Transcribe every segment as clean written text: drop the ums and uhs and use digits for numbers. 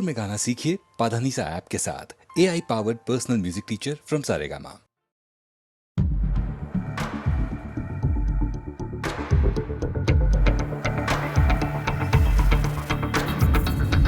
में गाना सीखिए पाधानीसा ऐप के साथ। AI powered personal music teacher from Saregama.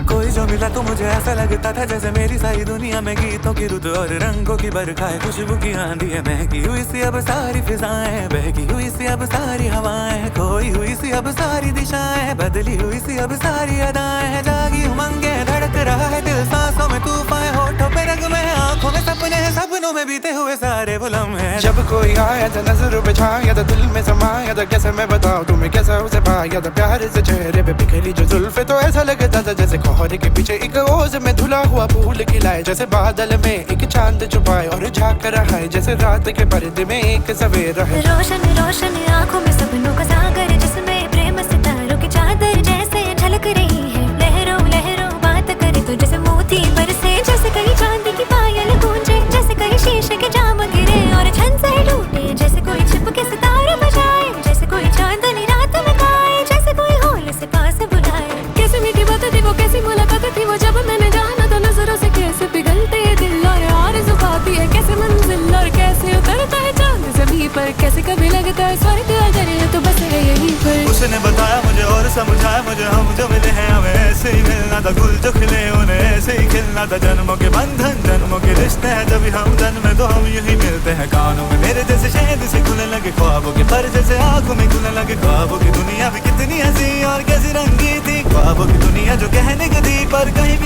कोई जो मिला तो मुझे ऐसा लगता था जैसे मेरी सारी दुनिया में गीतों की रुत और रंगों की बरखा है, खुशबू की आंधी है, महकी हुई सी अब सारी फिजाएं, बहकी हुई सी अब सारी हवाएं, खोई हुई सी अब सारी दिशाएं, बदली हुई सी अब सारी अदाएं, जागी उमंगे धड़क रहा है दिल, सांसों में तूफान, होठों पे रंग में, आंखों में सपने हैं, सपनों में बीते हुए सारे वो लम्हे। जब कोई आया था नजरों पे छाया था, दिल में समाया था, कैसे मैं बताऊं तुम्हें कैसा उसे पाया था, प्यार से चेहरे पे बिखरी जो जुल्फे, तो ऐसा लगता था जैसे कोहरे के पीछे एक ओस में धुला हुआ फूल खिलाए, जैसे बादल में एक चांद छुपाए और झांक रहा है, जैसे रात के पर्दे में एक सवेरा है। रोशन रोशन आंखों में सपनों का सागर, जिसमें प्रेम सितारों की चादर जैसे झलक रही है, लहरों लहरों बात करे तो जैसे मोती बरसे, जैसे कहीं चांदी की पायल गूंजे, जैसे कहीं शीशे के जाम गिरे और छन से टूटे, जैसे कोई छिप के सितारे बजाए, जैसे कोई चांदनी रात में गाए, जैसे कोई होल से पास बुलाए। कैसी मीठी बात थी वो, कैसी मुलाकात थी वो, जब मैंने जाना तो नजरों से कैसे पिघलते दिल और आरज़ू खाती है, कैसे मंजिल और कैसे उतरता है चांद ज़मीं पर, कैसे कभी लगता है स्वर्ग अगर है तो बस है यहीं पर। उसने बताया मुझे और समझाया मुझे, हम जो मिले हैं हमें ऐसे ही मिलना था, गुल जो खिले उन्हें ऐसे ही खिलना था, जन्मों के बंधन जन्मों के रिश्ते हैं, जब हम जन्मे तो हम यही मिलते हैं, कानों में मेरे जैसे शहद से खुलने लगे ख्वाबों के पर, जैसे आंखों में खुलने लगे ख्वाबों की दुनिया भी कितनी हंसी और कैसी रंगी थी, ख्वाबों की दुनिया जो कहने की थी पर कहीं